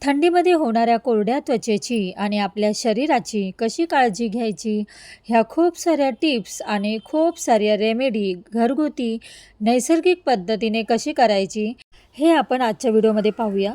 थंडीमध्ये होणाऱ्या कोरड्या त्वचेची आणि आपल्या शरीराची कशी काळजी घ्यायची, ह्या खूप साऱ्या टिप्स आणि खूप साऱ्या रेमेडी घरगुती नैसर्गिक पद्धतीने कशी करायची, हे आपण आजच्या व्हिडिओमध्ये पाहूया.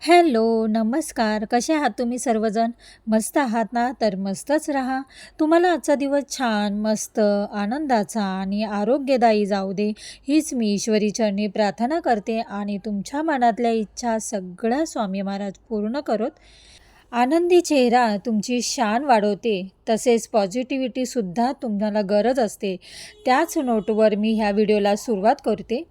हॅलो, नमस्कार. कसे आहात तुम्ही सर्वजण? मस्त आहात ना? तर मस्तच राहा. तुम्हाला आजचा दिवस छान, मस्त, आनंदाचा आणि आरोग्यदायी जाऊ दे, हीच मी ईश्वरीचरणी प्रार्थना करते आणि तुमच्या मनातल्या इच्छा सगळ्या स्वामी महाराज पूर्ण करोत. आनंदी चेहरा तुमची शान वाढवते, तसेच पॉझिटिव्हिटीसुद्धा तुम्हाला गरज असते. त्याच नोटवर मी ह्या व्हिडिओला सुरुवात करते.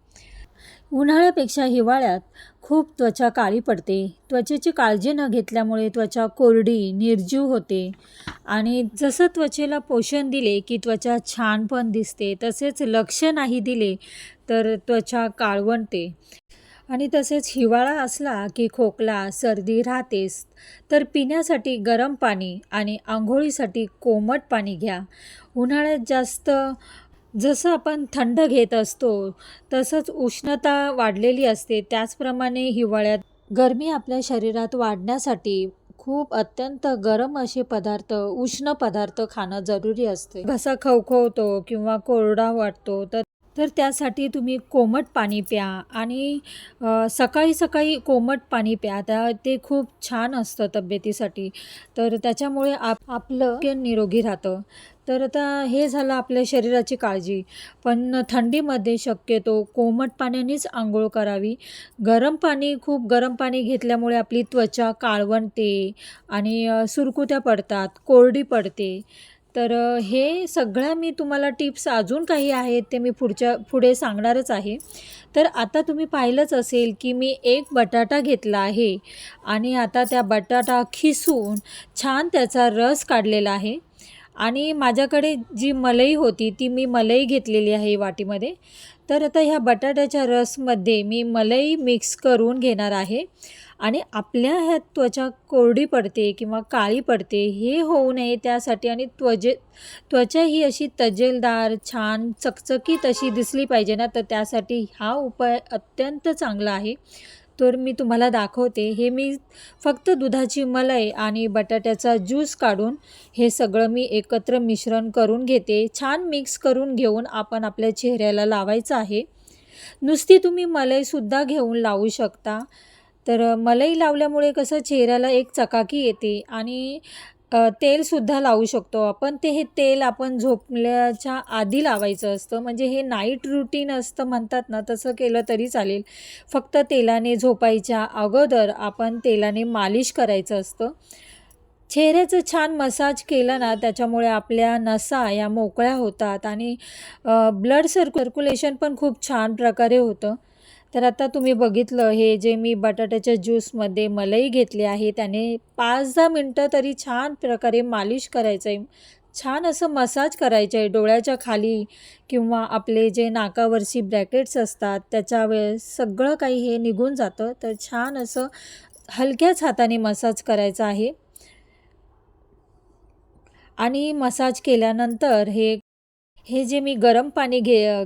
उन्हाळ्यापेक्षा हिवाळ्यात खूप त्वचा काळी पडते. त्वचेची काळजी न घेतल्यामुळे त्वचा कोरडी, निर्जीव होते आणि जसं त्वचेला पोषण दिले की त्वचा छान पण दिसते, तसेच लक्ष नाही दिले तर त्वचा काळवंटते. आणि तसेच हिवाळा असला की खोकला, सर्दी राहतेच. तर पिण्यासाठी गरम पाणी आणि अंघोळीसाठी कोमट पाणी घ्या. उन्हाळ्यात जास्त जसं आपण थंड घेत असतो, तसंच उष्णता वाढलेली असते. त्याचप्रमाणे हिवाळ्यात गरमी आपल्या शरीरात वाढण्यासाठी खूप अत्यंत गरम असे पदार्थ, उष्ण पदार्थ खाणं जरुरी असते. घसा खवखवतो किंवा कोरडा वाटतो तर तर त्यासाठी तुम्ही कोमट पाणी प्या आणि सकाळी सकाळी कोमट पाणी प्या. ते खूप छान असतं तब्येतीसाठी. तर त्याच्यामुळे आपलं आरोग्य निरोगी राहतं. तर आता हे झालं आपल्या शरीराची काळजी. पण थंडीमध्ये शक्यतो कोमट पाण्यानेच अंघोळ करावी. खूप गरम पाणी घेतल्यामुळे आपली त्वचा काळवंटते आणि सुरकुत्या पडतात, कोरडी पडते. तर हे सगळ्या मी तुम्हाला टिप्स अजून काही आहेत ते मी पुढे सांगणारच आहे. तर आता तुम्ही पाहिलंच असेल की मी एक बटाटा घेतला आहे आणि आता त्या बटाटा खिसून छान त्याचा रस काढलेला आहे. आणि माझ्याकडे जी मलई होती ती मी मलई घेतलेली आहे वाटीमध्ये. तर आता ह्या बटाट्याच्या रसमध्ये मी मलई मिक्स करून घेणार आहे. आणि आपल्या ह्या त्वचा कोरडी पडते किंवा काळी पडते हे होऊ नये त्यासाठी आणि त्वचा ही अशी तजेलदार, छान, चकचकीत अशी दिसली पाहिजे ना, तर त्यासाठी हा उपाय अत्यंत चांगला आहे. तर मी तुम्हाला दाखवते. हे मी फक्त दुधाची मलाई आणि बटाट्याचा ज्यूस काढून हे सगळं मी एकत्र मिश्रण करून घेते. छान मिक्स करून घेऊन आपण आपल्या चेहऱ्याला लावायचं आहे. नुसती तुम्ही मलईसुद्धा घेऊन लावू शकता. तर मलई लावल्यामुळे कसं चेहऱ्याला एक चकाकी येते आणि तेलसुद्धा लावू शकतो आपण. हे तेल आपण झोपण्याच्या आधी लावायचं असतं. म्हणजे हे नाईट रुटीन असतं म्हणतात ना, तसं केलं तरी चालेल. फक्त तेलाने झोपायच्या अगोदर आपण तेलाने मालिश करायचं असतं. चेहऱ्याचं छान मसाज केलं ना, त्याच्यामुळे आपल्या नसा या मोकळ्या होतात आणि ब्लड सर्क्युलेशन पण खूप छान प्रकारे होतं. तर आता तुम्ही बघितलं हे जे मी बटाट्याच्या ज्यूसमध्ये मलई घेतली आहे, त्याने 5-10 मिनटं तरी छान प्रकारे मालिश करायचं आहे. छान असं मसाज करायचं आहे डोळ्याच्या खाली किंवा आपले जे नाकावरची ब्रॅकेट्स असतात त्याच्या वेळेस सगळं काही हे निघून जातं. तर छान असं हलक्याच हाताने मसाज करायचा आहे. आणि मसाज केल्यानंतर हे हे जे मी गरम पाणी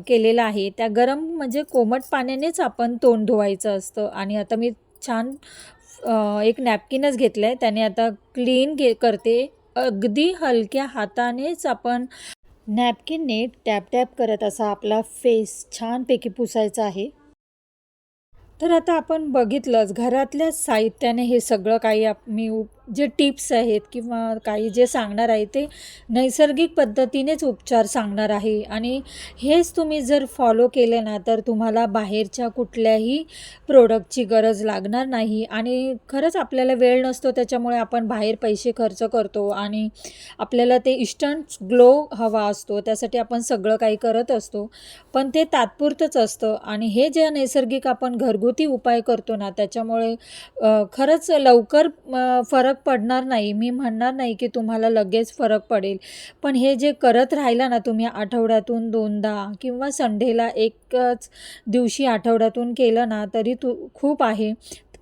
केलेलं आहे, त्या गरम म्हणजे कोमट पाण्यानेच आपण तोंड धुवायचं असतं. आणि आता मी छान एक नॅपकिनच घेतलं आहे. त्याने आता क्लीन करते. अगदी हलक्या हातानेच आपण नॅपकिनने टॅप-टॅप करत असा आपला फेस छानपैकी पुसायचा आहे. तर आता आपण बघितलंच घरातल्याच साहित्याने हे सगळं काही मी जे टिप्स आहेत किंवा काही जे सांगणार आहे ते नैसर्गिक पद्धतीनेच उपचार सांगणार आहे. आणि हेच तुम्ही जर फॉलो केले ना, तर तुम्हाला बाहेरच्या कुठल्याही प्रोडक्टची गरज लागणार नाही. आणि खरंच आपल्याला वेळ नसतो, त्याच्यामुळे आपण बाहेर पैसे खर्च करतो आणि आपल्याला ते इन्स्टंट ग्लो हवा असतो, त्यासाठी आपण सगळं काही करत असतो. पण ते तात्पुरतंच असतं. आणि हे जे नैसर्गिक आपण घरगुती उपाय करतो ना, त्याच्यामुळे खरंच लवकर फरक पडणार नाही. मी म्हणणार नाही की तुम्हाला लगेच फरक पडेल. पण हे जे करत राहिला ना तुम्ही आठवड्यातून 2दा किंवा संडेला एकच दिवशी आठवड्यातून केलं ना, तरी खूप आहे.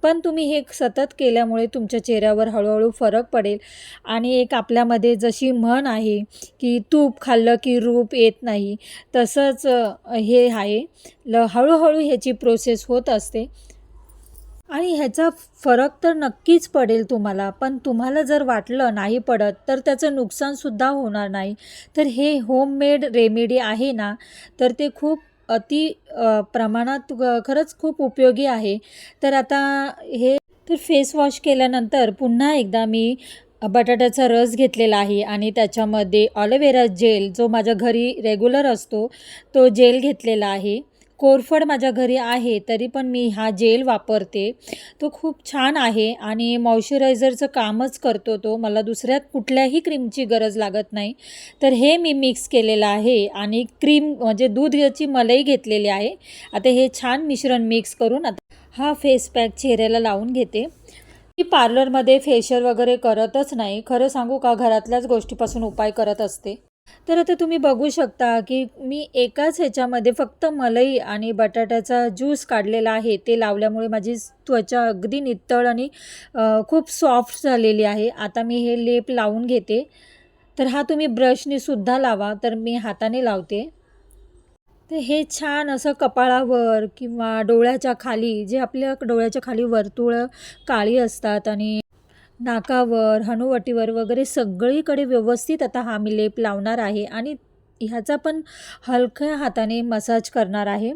पण तुम्ही हे सतत केल्यामुळे तुमच्या चेहऱ्यावर हळूहळू फरक पडेल. आणि एक आपल्यामध्ये जशी म्हण आहे की तूप खाल्लं की रूप येत नाही, तसंच हे आहे. हळूहळू ह्याची प्रोसेस होत असते आणि ह्याचा फरक तर नक्कीच पडेल तुम्हाला. पण तुम्हाला जर वाटलं नाही पडत, तर त्याचं नुकसानसुद्धा होणार नाही. तर हे होममेड रेमेडी आहे ना, तर ते खूप प्रमाणात खरंच खूप उपयोगी आहे. तर आता हे तर फेस वॉश केल्यानंतर पुन्हा एकदा मी बटाट्याचा रस घेतलेला आहे आणि त्याच्यामध्ये ऑलोवेरा जेल, जो माझ्या घरी रेग्युलर असतो, तो जेल घेतलेला आहे. कोरफड माझ्या घरी आहे, तरी पण मी हा जेल वापरते. तो खूप छान आहे आणि मॉइश्चरायझरचं कामच करतो तो. मला दुसऱ्या कुठल्याही क्रीमची गरज लागत नाही. तर हे मी मिक्स केलेलं आहे आणि क्रीम म्हणजे दूधाची मलाई घेतलेली आहे. आता हे छान मिश्रण मिक्स करून आता हा फेस पॅक चेहऱ्याला लावून घेते. मी पार्लरमध्ये फेशियल वगैरे करतच नाही. खरं सांगू का, घरातल्याच गोष्टीपासून उपाय करत असते. तर आता तुम्ही बघू शकता की मी एकाच ह्याच्यामध्ये फक्त मलई आणि बटाट्याचा ज्यूस काढलेला आहे. ते लावल्यामुळे माझी त्वचा अगदी नितळ आणि खूप सॉफ्ट झालेली आहे. आता मी हे लेप लावून घेते. तर हा तुम्ही ब्रशनी सुद्धा लावा, तर मी हाताने लावते. तर हे छान असं कपाळावर किंवा डोळ्याच्या खाली, जे आपल्या डोळ्याच्या खाली वर्तुळं काळी असतात आणि नाकावर, हनुवटीवर वगैरे सगळीकडे व्यवस्थित आता हा मी लेप लावणार आहे आणि ह्याचा पण हलक्या हाताने मसाज करणार आहे.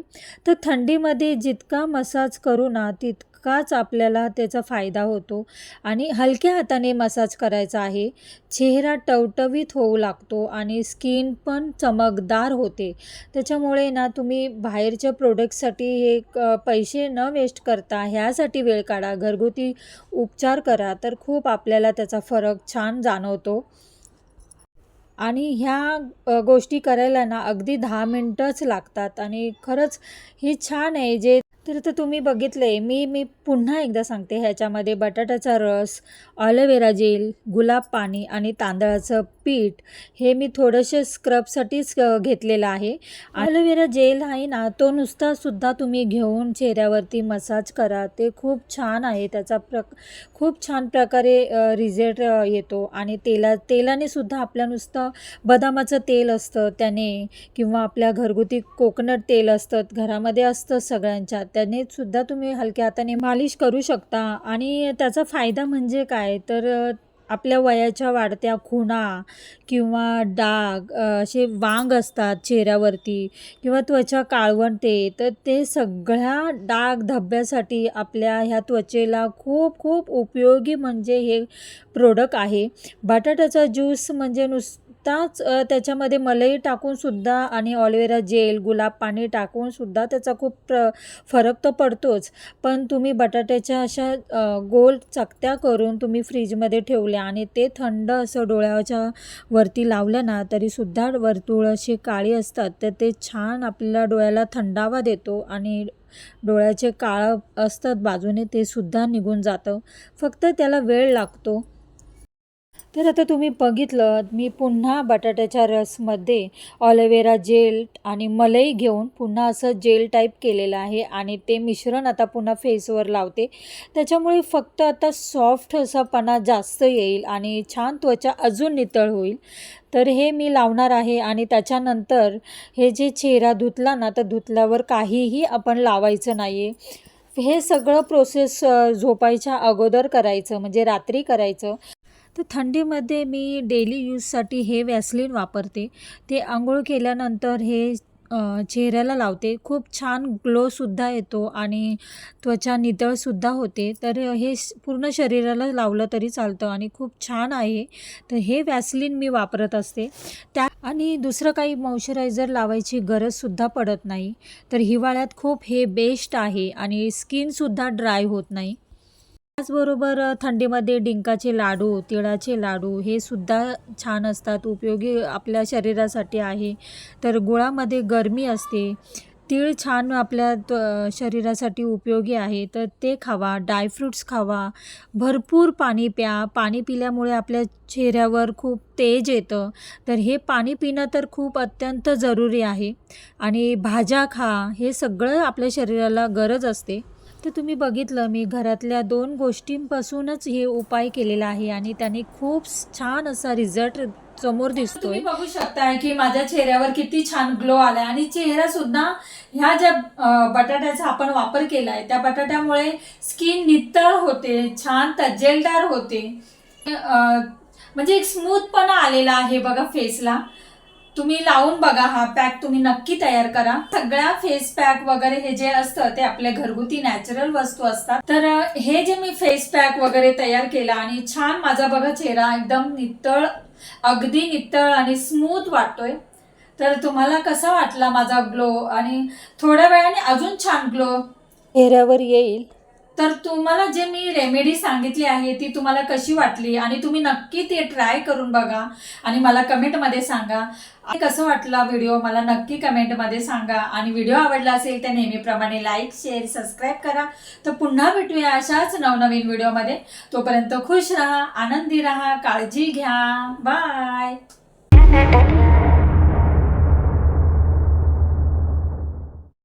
तर थंडीमध्ये जितका मसाज करू ना, तितकाच आपल्याला त्याचा फायदा होतो आणि हलक्या हाताने मसाज करायचा आहे. चेहरा टवटवीत होऊ लागतो आणि स्किन पण चमकदार होते. त्याच्यामुळे ना तुम्ही बाहेरच्या प्रोडक्टसाठी हे पैसे न वेस्ट करता ह्यासाठी वेळ काढा, घरगुती उपचार करा, तर खूप आपल्याला त्याचा फरक छान जाणवतो. आणि ह्या गोष्टी करायला ना अगदी 10 मिनटंच लागतात आणि खरंच ही छान आहे. जे तर आता तुम्ही बघितलं आहे, मी मी पुन्हा एकदा सांगते, ह्याच्यामध्ये बटाट्याचा रस, ऑलोवेरा जेल, गुलाब पाणी आणि तांदळाचं पीठ हे मी थोडंसं स्क्रबसाठीच घेतलेलं आहे. ऑलोवेरा जेल आहे ना, तो नुसतासुद्धा तुम्ही घेऊन चेहऱ्यावरती मसाज करा. ते खूप छान आहे. त्याचा खूप छान प्रकारे रिझल्ट येतो आणि तेलाने सुद्धा आपल्या नुसतं बदामाचं तेल असतं त्याने, किंवा आपल्या घरगुती कोकोनट तेल असतं घरामध्ये असतं सगळ्यांच्या, त्याने सुद्धा तुम्ही हलक्या हाताने मालिश करू शकता. आणि त्याचा फायदा म्हणजे काय, तर आपल्या वयाच्या वाढत्या खुणा किंवा डाग, असे वांग असतात चेहऱ्यावरती किंवा त्वचा काळवंटे, तर ते सगळ्या डाग धब्ब्यासाठी आपल्या ह्या त्वचेला खूप खूप उपयोगी म्हणजे हे प्रोडक्ट आहे. बटाट्याचा ज्यूस म्हणजे नुसताच त्याच्यामध्ये मलई टाकूनसुद्धा आणि ऑलोवेरा जेल, गुलाब पाणी टाकूनसुद्धा त्याचा खूप फरक तर पडतोच. पण तुम्ही बटाट्याच्या अशा गोल चकत्या करून तुम्ही फ्रीजमध्ये ठेवल्या आणि ते थंड असं डोळ्याच्या वरती लावलं ना, तरीसुद्धा वर्तुळ अशी काळी असतात, तर ते छान आपल्याला डोळ्याला थंडावा देतो आणि डोळ्याचे काळं असतात बाजूने, ते सुद्धा निघून जातं. फक्त त्याला वेळ लागतो. तर आता तुम्ही बघितलं, मी पुन्हा बटाट्याच्या रसमध्ये ऑलोवेरा जेल आणि मलई घेऊन पुन्हा असं जेल टाईप केलेलं आहे आणि ते मिश्रण आता पुन्हा फेसवर लावते. त्याच्यामुळे फक्त आता सॉफ्ट असापणा जास्त येईल आणि छान त्वचा अजून नितळ होईल. तर हे मी लावणार आहे आणि त्याच्यानंतर हे जे चेहरा धुतला ना, तर धुतल्यावर काहीही आपण लावायचं नाही आहे. हे सगळं प्रोसेस झोपायच्या अगोदर करायचं, म्हणजे रात्री करायचं. तर थंडीमध्ये मी डेली यूजसाठी हे व्हॅसलीन वापरते. ते अंघोळ केल्यानंतर हे चेहऱ्याला लावते. खूप छान ग्लोसुद्धा येतो आणि त्वचा नितळसुद्धा होते. तर हे पूर्ण शरीराला लावलं तरी चालतं आणि खूप छान आहे. तर हे व्हॅसलीन मी वापरत असते. आणि दुसरं काही मॉइश्चरायझर लावायची गरजसुद्धा पडत नाही. तर हिवाळ्यात खूप हे बेस्ट आहे आणि स्किनसुद्धा ड्राय होत नाही. त्याचबरोबर थंडीमध्ये डिंकाचे लाडू, तिळाचे लाडू हे सुद्धा छान असतात, उपयोगी आपल्या शरीरासाठी आहे. तर गुळामध्ये गरमी असते. तीळ छान आपल्या शरीरासाठी उपयोगी आहे, तर ते खावा. ड्रायफ्रूट्स खावा. भरपूर पाणी प्या. पाणी पिल्यामुळे आपल्या चेहऱ्यावर खूप तेज येतं. तर हे पाणी पिणं तर खूप अत्यंत जरुरी आहे. आणि भाज्या खा. हे सगळं आपल्या शरीराला गरज असते. तर तुम्ही बघितलं मी घरातल्या 2 गोष्टींपासूनच हे उपाय केलेला आहे आणि त्याने खूप छान असा रिझल्ट समोर दिसतोय. तुम्ही बघू शकताय की माझ्या चेहऱ्यावर किती छान ग्लो आलाय आणि चेहरा सुद्धा ह्या ज्या बटाट्याचा आपण वापर केलाय त्या बटाट्यामुळे स्किन नितळ होते, छान तजेलदार होते, म्हणजे एक स्मूथपणा आलेला आहे बघा फेसला. तुम्ही लावून बघा, हा पॅक तुम्ही नक्की तयार करा. सगळ्या फेस पॅक वगैरे हे जे असतं ते आपल्या घरगुती नॅचरल वस्तू असतात. तर हे जे मी फेस पॅक वगैरे तयार केला आणि छान माझा बघा चेहरा एकदम नितळ, अगदी नितळ आणि स्मूथ वाटतोय. तर तुम्हाला कसा वाटला माझा ग्लो आणि थोड्या वेळाने अजून छान ग्लो चेहऱ्यावर येईल. तर तुम्हाला जे मी रेमेडी सांगितली आहे ती तुम्हाला कशी वाटली आणि तुम्ही नक्की ते ट्राय करून बघा आणि मला कमेंटमध्ये सांगा. कसं वाटला व्हिडिओ मला नक्की कमेंटमध्ये सांगा आणि व्हिडिओ आवडला असेल तर नेहमीप्रमाणे लाईक, शेअर, सबस्क्राईब करा. तर पुन्हा भेटूया अशाच नवनवीन व्हिडिओमध्ये. तोपर्यंत खुश राहा, आनंदी राहा, काळजी घ्या. बाय.